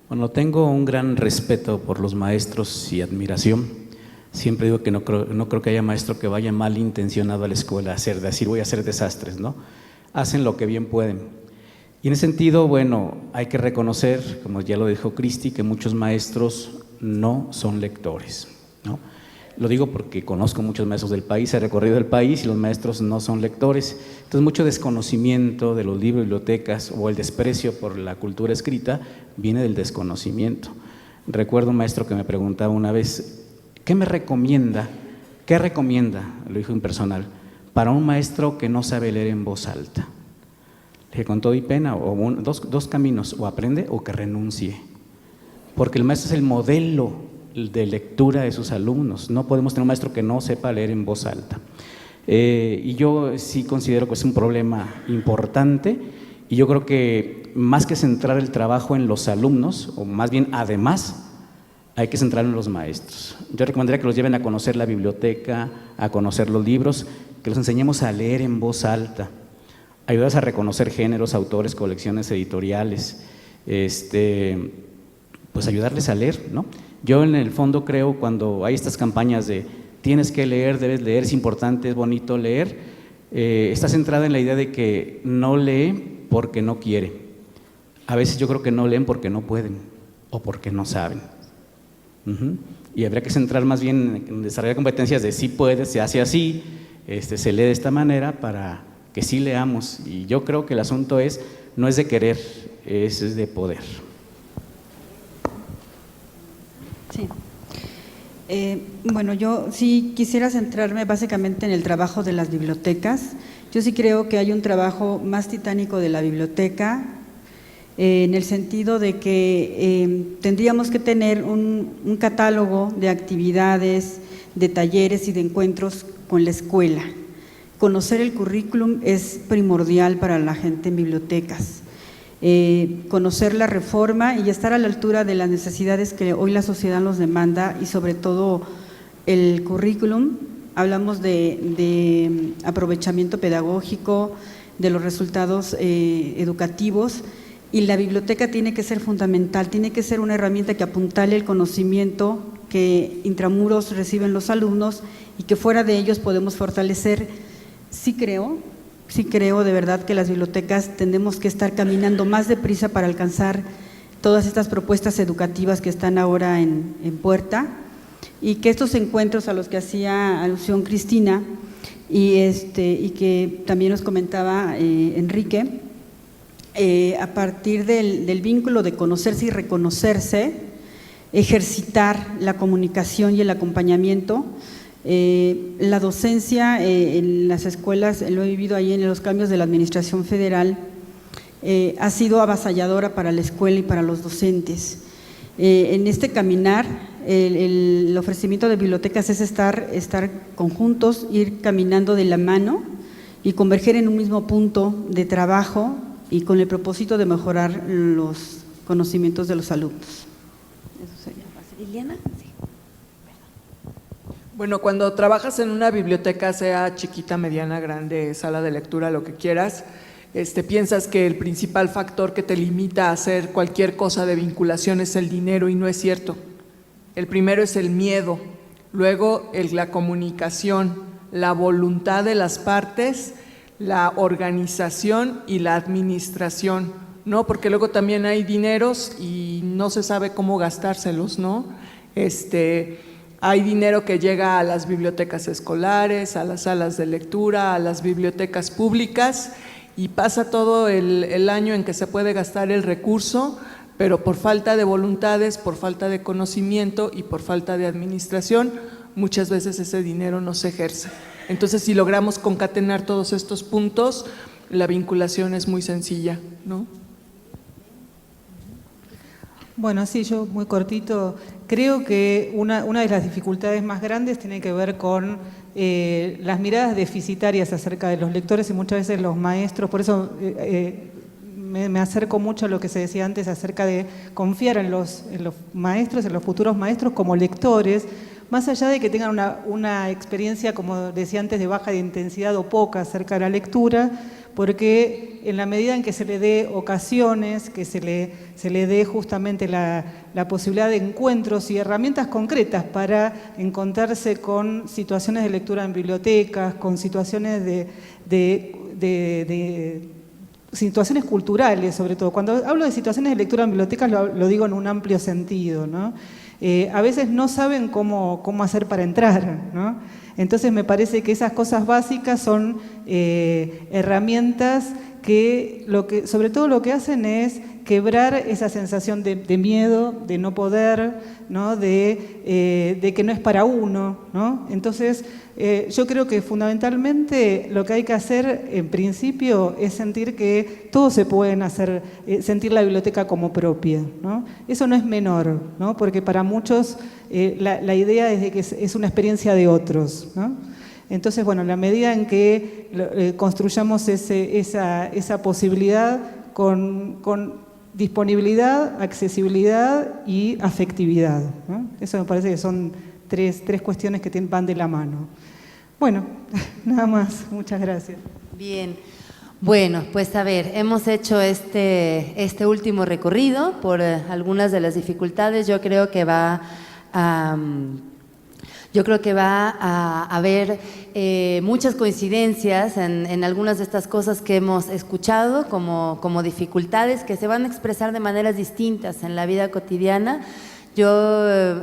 Bueno, tengo un gran respeto por los maestros y admiración. Siempre digo que no creo que haya maestro que vaya malintencionado a la escuela a decir voy a hacer desastres, ¿no? Hacen lo que bien pueden. Y en ese sentido, bueno, hay que reconocer, como ya lo dijo Cristi, que muchos maestros no son lectores, ¿no? Lo digo porque conozco muchos maestros del país, he recorrido el país y los maestros no son lectores. Entonces, mucho desconocimiento de los libros, bibliotecas, o el desprecio por la cultura escrita viene del desconocimiento. Recuerdo un maestro que me preguntaba una vez, ¿qué me recomienda? ¿Qué recomienda? Lo dijo impersonal, para un maestro que no sabe leer en voz alta. Le dije, con todo y pena, dos caminos, o aprende o que renuncie, porque el maestro es el modelo de lectura de sus alumnos. No podemos tener un maestro que no sepa leer en voz alta. Y yo sí considero que es un problema importante, y yo creo que más que centrar el trabajo en los alumnos, o más bien además, hay que centrarlo en los maestros. Yo recomendaría que los lleven a conocer la biblioteca, a conocer los libros, que los enseñemos a leer en voz alta, ayudarles a reconocer géneros, autores, colecciones editoriales, pues ayudarles a leer, ¿no? Yo en el fondo creo, cuando hay estas campañas de tienes que leer, debes leer, es importante, es bonito leer, está centrada en la idea de que no lee porque no quiere. A veces yo creo que no leen porque no pueden o porque no saben. Y habría que centrar más bien en desarrollar competencias de sí puede, se hace así, se lee de esta manera para que sí leamos. Y yo creo que el asunto no es de querer, es de poder. Sí. Bueno, yo sí quisiera centrarme básicamente en el trabajo de las bibliotecas. Yo sí creo que hay un trabajo más titánico de la biblioteca, en el sentido de que tendríamos que tener un catálogo de actividades, de talleres y de encuentros con la escuela. Conocer el currículum es primordial para la gente en bibliotecas. Conocer la reforma y estar a la altura de las necesidades que hoy la sociedad nos demanda, y sobre todo el currículum. Hablamos de aprovechamiento pedagógico, de los resultados educativos, y la biblioteca tiene que ser fundamental, tiene que ser una herramienta que apuntale el conocimiento que intramuros reciben los alumnos y que fuera de ellos podemos fortalecer. Sí creo de verdad que las bibliotecas tendemos que estar caminando más deprisa para alcanzar todas estas propuestas educativas que están ahora en puerta, y que estos encuentros a los que hacía alusión Cristina y que también nos comentaba Enrique, a partir del vínculo de conocerse y reconocerse, ejercitar la comunicación y el acompañamiento. La docencia en las escuelas, lo he vivido ahí en los cambios de la administración federal, ha sido avasalladora para la escuela y para los docentes. En este caminar, el ofrecimiento de bibliotecas es estar conjuntos, ir caminando de la mano y converger en un mismo punto de trabajo, y con el propósito de mejorar los conocimientos de los alumnos. Eso sería fácil. ¿Liliana? Sí. Bueno, cuando trabajas en una biblioteca, sea chiquita, mediana, grande, sala de lectura, lo que quieras, piensas que el principal factor que te limita a hacer cualquier cosa de vinculación es el dinero, y no es cierto. El primero es el miedo, luego la comunicación, la voluntad de las partes, la organización y la administración, ¿no? Porque luego también hay dineros y no se sabe cómo gastárselos, ¿no? Hay dinero que llega a las bibliotecas escolares, a las salas de lectura, a las bibliotecas públicas, y pasa todo el año en que se puede gastar el recurso, pero por falta de voluntades, por falta de conocimiento y por falta de administración, muchas veces ese dinero no se ejerce. Entonces, si logramos concatenar todos estos puntos, la vinculación es muy sencilla, ¿no? Bueno, sí, yo muy cortito. Creo que una de las dificultades más grandes tiene que ver con las miradas deficitarias acerca de los lectores, y muchas veces los maestros. Por eso me acerco mucho a lo que se decía antes acerca de confiar en los maestros, en los futuros maestros como lectores, más allá de que tengan una experiencia, como decía antes, de baja de intensidad o poca acerca de la lectura, porque en la medida en que se le dé ocasiones, que se le dé justamente la posibilidad de encuentros y herramientas concretas para encontrarse con situaciones de lectura en bibliotecas, con situaciones de situaciones culturales, sobre todo. Cuando hablo de situaciones de lectura en bibliotecas lo digo en un amplio sentido, ¿no? A veces no saben cómo hacer para entrar, ¿no? Entonces me parece que esas cosas básicas son herramientas que sobre todo lo que hacen es quebrar esa sensación de miedo, de no poder, ¿no? De que no es para uno, ¿no? Entonces yo creo que fundamentalmente lo que hay que hacer en principio es sentir que todos se pueden hacer, sentir la biblioteca como propia, ¿no? Eso no es menor, ¿no? Porque para muchos la idea es de que es una experiencia de otros, ¿no? Entonces, bueno, en la medida en que construyamos esa posibilidad con disponibilidad, accesibilidad y afectividad, ¿no? Eso me parece que son tres cuestiones que van de la mano. Bueno, nada más. Muchas gracias. Bien. Bueno, pues a ver, hemos hecho este último recorrido por algunas de las dificultades. Yo creo que Yo creo que va a haber muchas coincidencias en algunas de estas cosas que hemos escuchado como dificultades que se van a expresar de maneras distintas en la vida cotidiana. Yo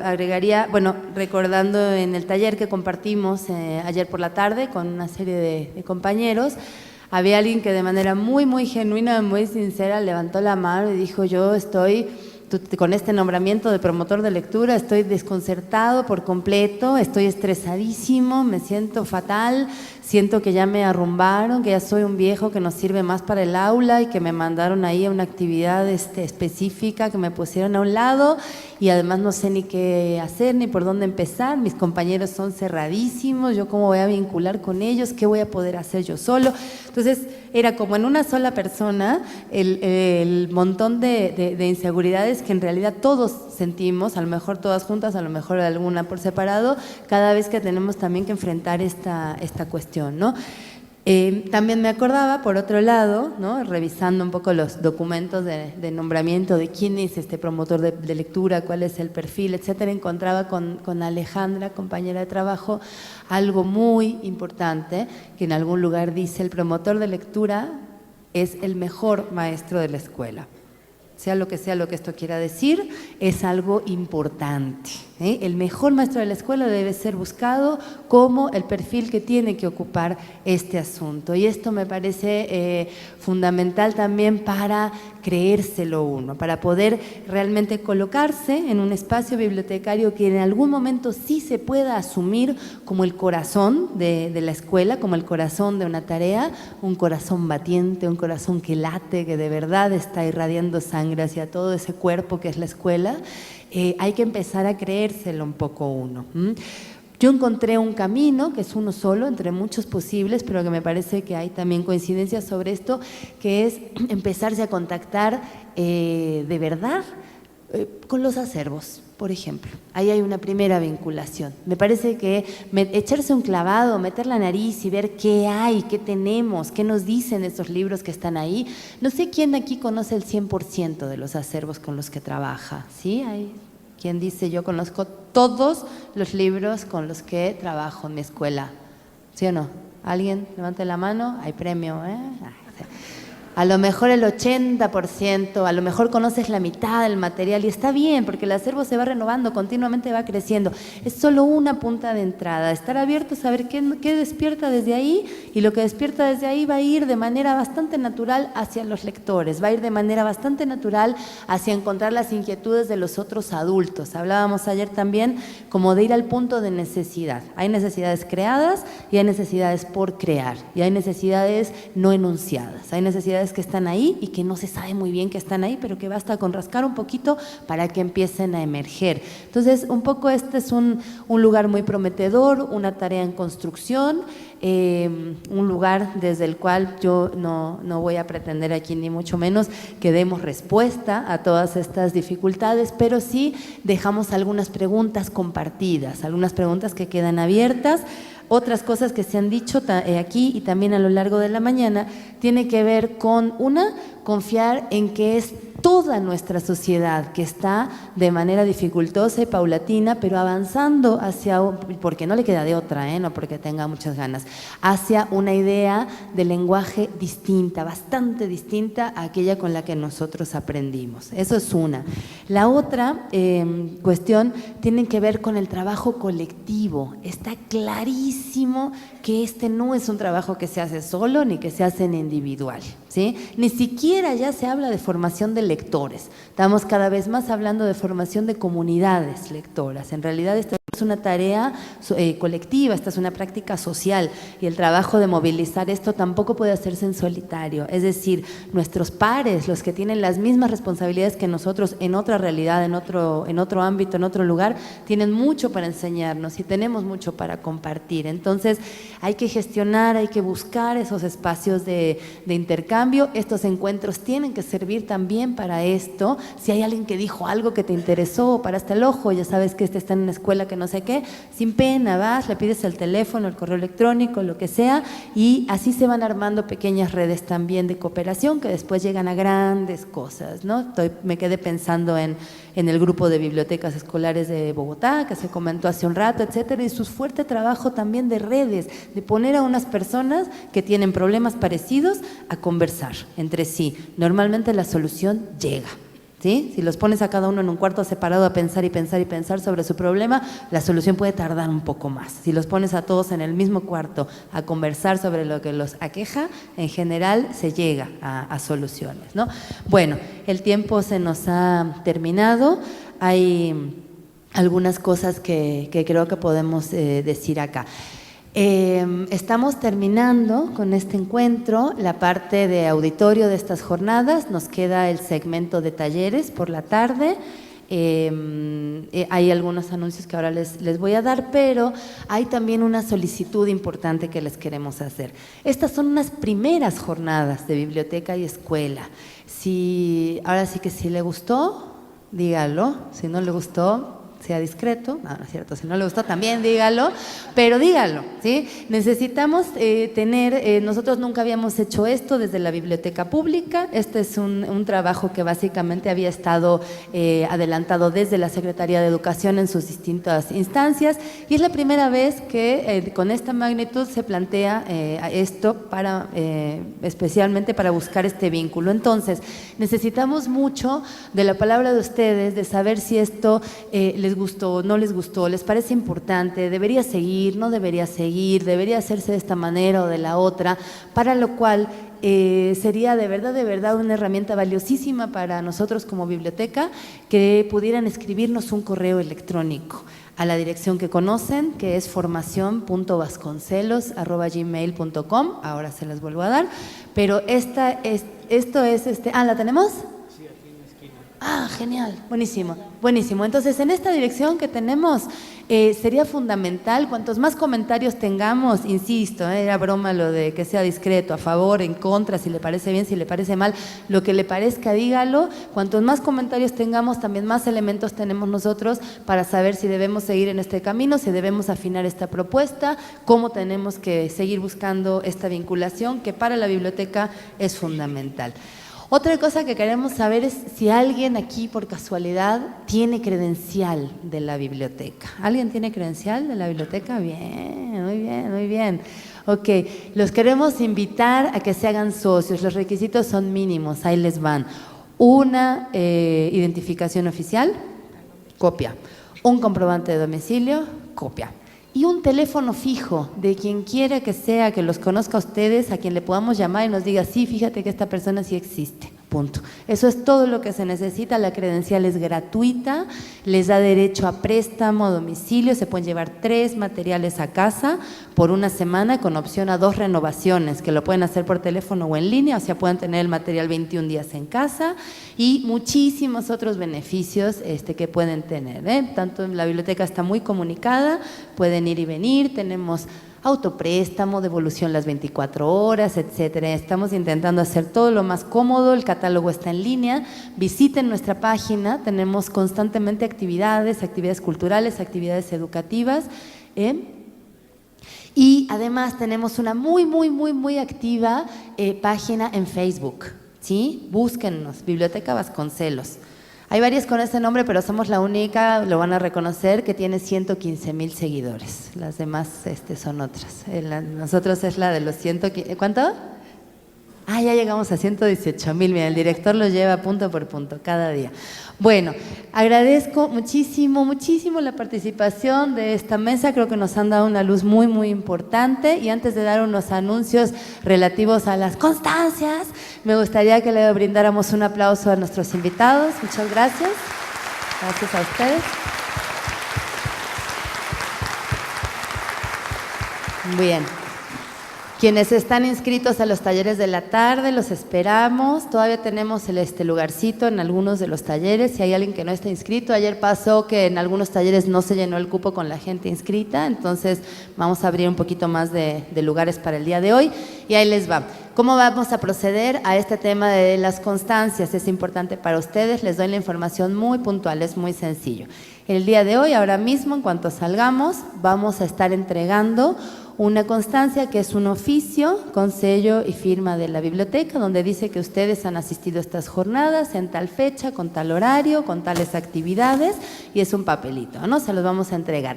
agregaría, bueno, recordando en el taller que compartimos ayer por la tarde con una serie de compañeros, había alguien que de manera muy, muy genuina, muy sincera levantó la mano y dijo: yo estoy con este nombramiento de promotor de lectura, estoy desconcertado por completo, estoy estresadísimo, me siento fatal, siento que ya me arrumbaron, que ya soy un viejo que no sirve más para el aula y que me mandaron ahí a una actividad específica, que me pusieron a un lado y además no sé ni qué hacer ni por dónde empezar, mis compañeros son cerradísimos, yo cómo voy a vincular con ellos, qué voy a poder hacer yo solo. Entonces era como en una sola persona el montón de inseguridades que en realidad todos sentimos, a lo mejor todas juntas, a lo mejor alguna por separado, cada vez que tenemos también que enfrentar esta cuestión, ¿no? También me acordaba, por otro lado, ¿no?, revisando un poco los documentos de nombramiento de quién es este promotor de lectura, cuál es el perfil, etcétera, encontraba con Alejandra, compañera de trabajo, algo muy importante que en algún lugar dice: el promotor de lectura es el mejor maestro de la escuela. Sea lo que esto quiera decir, es algo importante, ¿eh? El mejor maestro de la escuela debe ser buscado como el perfil que tiene que ocupar este asunto. Y esto me parece fundamental también para creérselo uno, para poder realmente colocarse en un espacio bibliotecario que en algún momento sí se pueda asumir como el corazón de la escuela, como el corazón de una tarea, un corazón batiente, un corazón que late, que de verdad está irradiando sangre hacia todo ese cuerpo que es la escuela. Hay que empezar a creérselo un poco uno. Yo encontré un camino, que es uno solo, entre muchos posibles, pero que me parece que hay también coincidencias sobre esto, que es empezarse a contactar de verdad con los acervos, por ejemplo. Ahí hay una primera vinculación. Me parece que echarse un clavado, meter la nariz y ver qué hay, qué tenemos, qué nos dicen estos libros que están ahí. No sé quién aquí conoce el 100% de los acervos con los que trabaja, ¿sí? Hay quien dice: yo conozco todos los libros con los que trabajo en mi escuela. ¿Sí o no? ¿Alguien? Levante la mano. Hay premio, ¿eh? A lo mejor el 80%, a lo mejor conoces la mitad del material y está bien, porque el acervo se va renovando, continuamente va creciendo. Es solo una punta de entrada, estar abierto a saber qué despierta desde ahí, y lo que despierta desde ahí va a ir de manera bastante natural hacia los lectores, va a ir de manera bastante natural hacia encontrar las inquietudes de los otros adultos. Hablábamos ayer también como de ir al punto de necesidad. Hay necesidades creadas y hay necesidades por crear, y hay necesidades no enunciadas, hay necesidades que están ahí y que no se sabe muy bien que están ahí, pero que basta con rascar un poquito para que empiecen a emerger. Entonces, un poco este es un lugar muy prometedor, una tarea en construcción, un lugar desde el cual yo no voy a pretender aquí ni mucho menos que demos respuesta a todas estas dificultades, pero sí dejamos algunas preguntas compartidas, algunas preguntas que quedan abiertas. Otras cosas que se han dicho aquí y también a lo largo de la mañana tiene que ver con confiar en que es toda nuestra sociedad que está de manera dificultosa y paulatina, pero avanzando hacia, porque no le queda de otra, no porque tenga muchas ganas, hacia una idea de lenguaje distinta, bastante distinta a aquella con la que nosotros aprendimos. Eso es una. La otra cuestión tiene que ver con el trabajo colectivo. Está clarísimo que este no es un trabajo que se hace solo ni que se hace en individual, ¿sí? Ni siquiera ya se habla de formación de lectores. Estamos cada vez más hablando de formación de comunidades lectoras. En realidad esta es una tarea colectiva, esta es una práctica social, y el trabajo de movilizar esto tampoco puede hacerse en solitario. Es decir, nuestros pares, los que tienen las mismas responsabilidades que nosotros en otra realidad, en otro ámbito, en otro lugar, tienen mucho para enseñarnos y tenemos mucho para compartir. Entonces, hay que gestionar, hay que buscar esos espacios de intercambio. Estos encuentros tienen que servir también para esto. Si hay alguien que dijo algo que te interesó o paraste el ojo, ya sabes que está en una escuela que no sé qué, sin pena vas, le pides el teléfono, el correo electrónico, lo que sea, y así se van armando pequeñas redes también de cooperación que después llegan a grandes cosas, ¿no? Me quedé pensando en el grupo de bibliotecas escolares de Bogotá, que se comentó hace un rato, etcétera, y su fuerte trabajo también de redes, de poner a unas personas que tienen problemas parecidos a conversar entre sí. Normalmente la solución llega, ¿sí? Si los pones a cada uno en un cuarto separado a pensar y pensar y pensar sobre su problema, la solución puede tardar un poco más. Si los pones a todos en el mismo cuarto a conversar sobre lo que los aqueja, en general se llega a soluciones, ¿no? Bueno, el tiempo se nos ha terminado. Hay algunas cosas que creo que podemos decir acá. Estamos terminando con este encuentro la parte de auditorio de estas jornadas. Nos queda el segmento de talleres por la tarde. Hay algunos anuncios que ahora les voy a dar, pero hay también una solicitud importante que les queremos hacer. Estas son unas primeras jornadas de biblioteca y escuela. Ahora sí que si le gustó, dígalo. Si no le gustó, sea discreto. No es cierto, si no le gustó también dígalo, pero dígalo, ¿sí? Necesitamos nosotros nunca habíamos hecho esto desde la biblioteca pública. Este es un trabajo que básicamente había estado adelantado desde la Secretaría de Educación en sus distintas instancias, y es la primera vez que con esta magnitud se plantea esto especialmente para buscar este vínculo. Entonces, necesitamos mucho de la palabra de ustedes, de saber si esto les gustó, no les gustó, les parece importante, debería seguir, no debería seguir, debería hacerse de esta manera o de la otra, para lo cual sería de verdad una herramienta valiosísima para nosotros como biblioteca que pudieran escribirnos un correo electrónico a la dirección que conocen, que es formacion.vasconcelos@gmail.com. Ahora se las vuelvo a dar, pero ¿la tenemos? Ah, genial, buenísimo, buenísimo. Entonces, en esta dirección que tenemos, sería fundamental, cuantos más comentarios tengamos, insisto, era broma lo de que sea discreto, a favor, en contra, si le parece bien, si le parece mal, lo que le parezca, dígalo. Cuantos más comentarios tengamos, también más elementos tenemos nosotros para saber si debemos seguir en este camino, si debemos afinar esta propuesta, cómo tenemos que seguir buscando esta vinculación que para la biblioteca es fundamental. Otra cosa que queremos saber es si alguien aquí por casualidad tiene credencial de la biblioteca. ¿Alguien tiene credencial de la biblioteca? Bien, muy bien, muy bien. Ok, los queremos invitar a que se hagan socios. Los requisitos son mínimos, ahí les van. Una identificación oficial, copia. Un comprobante de domicilio, copia. Y un teléfono fijo de quien quiera que sea, que los conozca a ustedes, a quien le podamos llamar y nos diga, sí, fíjate que esta persona sí existe, punto. Eso es todo lo que se necesita. La credencial es gratuita, les da derecho a préstamo, a domicilio, se pueden llevar 3 materiales a casa por una semana con opción a 2 renovaciones, que lo pueden hacer por teléfono o en línea, o sea, pueden tener el material 21 días en casa, y muchísimos otros beneficios que pueden tener, Tanto la biblioteca está muy comunicada, pueden ir y venir, tenemos autopréstamo, devolución las 24 horas, etcétera. Estamos intentando hacer todo lo más cómodo. El catálogo está en línea. Visiten nuestra página, tenemos constantemente actividades culturales, actividades educativas, y además tenemos una muy activa página en Facebook, ¿sí? Búsquennos, Biblioteca Vasconcelos. Hay varias con ese nombre, pero somos la única, lo van a reconocer, que tiene 115,000 seguidores. Las demás son otras. Nosotros es la de los 115. ¿Cuánto? Ah, ya llegamos a 118,000. Mira, el director lo lleva punto por punto cada día. Bueno, agradezco muchísimo la participación de esta mesa. Creo que nos han dado una luz muy importante. Y antes de dar unos anuncios relativos a las constancias, me gustaría que le brindáramos un aplauso a nuestros invitados. Muchas gracias. Gracias a ustedes. Bien. Quienes están inscritos a los talleres de la tarde, los esperamos. Todavía tenemos el lugarcito en algunos de los talleres. Si hay alguien que no está inscrito, ayer pasó que en algunos talleres no se llenó el cupo con la gente inscrita, entonces vamos a abrir un poquito más de lugares para el día de hoy. Y ahí les va. ¿Cómo vamos a proceder a este tema de las constancias? Es importante para ustedes, les doy la información muy puntual, es muy sencillo. El día de hoy, ahora mismo, en cuanto salgamos, vamos a estar entregando una constancia que es un oficio con sello y firma de la biblioteca, donde dice que ustedes han asistido a estas jornadas en tal fecha, con tal horario, con tales actividades, y es un papelito, ¿no? Se los vamos a entregar.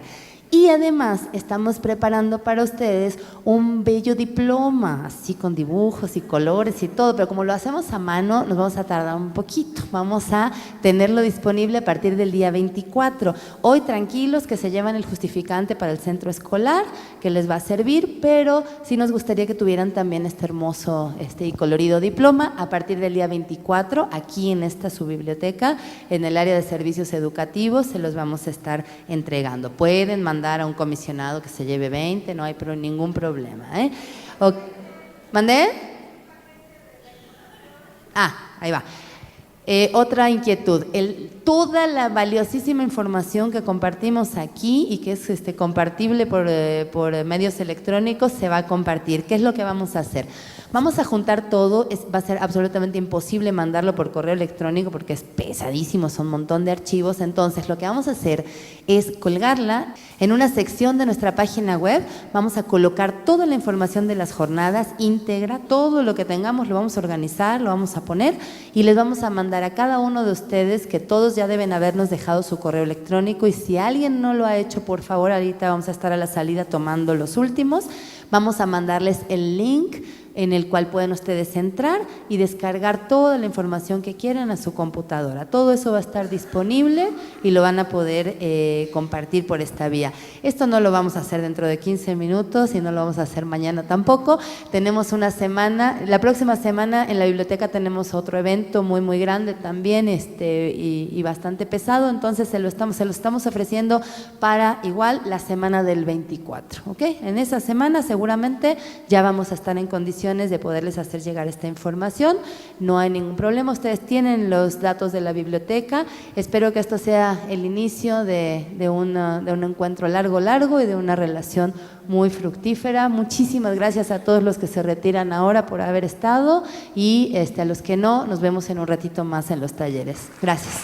Y además estamos preparando para ustedes un bello diploma, así con dibujos y colores y todo, pero como lo hacemos a mano nos vamos a tardar un poquito, vamos a tenerlo disponible a partir del día 24. Hoy tranquilos que se llevan el justificante para el centro escolar, que les va a servir, pero sí nos gustaría que tuvieran también este hermoso y colorido diploma a partir del día 24, aquí en esta su biblioteca, en el área de servicios educativos, se los vamos a estar entregando. Pueden mandar a un comisionado que se lleve 20, no hay ningún problema. ¿Mandé? Ahí va. Otra inquietud, toda la valiosísima información que compartimos aquí y que es compartible por medios electrónicos se va a compartir. ¿Qué es lo que vamos a hacer? Vamos a juntar todo, va a ser absolutamente imposible mandarlo por correo electrónico porque es pesadísimo, son un montón de archivos. Entonces lo que vamos a hacer es colgarla en una sección de nuestra página web. Vamos a colocar toda la información de las jornadas íntegra, todo lo que tengamos lo vamos a organizar, lo vamos a poner y les vamos a mandar a cada uno de ustedes, que todos ya deben habernos dejado su correo electrónico, y si alguien no lo ha hecho, por favor, ahorita vamos a estar a la salida tomando los últimos. Vamos a mandarles el link en el cual pueden ustedes entrar y descargar toda la información que quieran a su computadora. Todo eso va a estar disponible y lo van a poder compartir por esta vía. Esto no lo vamos a hacer dentro de 15 minutos y no lo vamos a hacer mañana tampoco. Tenemos una semana, la próxima semana en la biblioteca tenemos otro evento muy muy grande también y bastante pesado, entonces se lo estamos ofreciendo para igual la semana del 24, ¿ok? En esa semana seguramente ya vamos a estar en condiciones de poderles hacer llegar esta información. No hay ningún problema, ustedes tienen los datos de la biblioteca. Espero que esto sea el inicio de un encuentro largo y de una relación muy fructífera. Muchísimas gracias a todos los que se retiran ahora por haber estado y a los que no, nos vemos en un ratito más en los talleres. Gracias.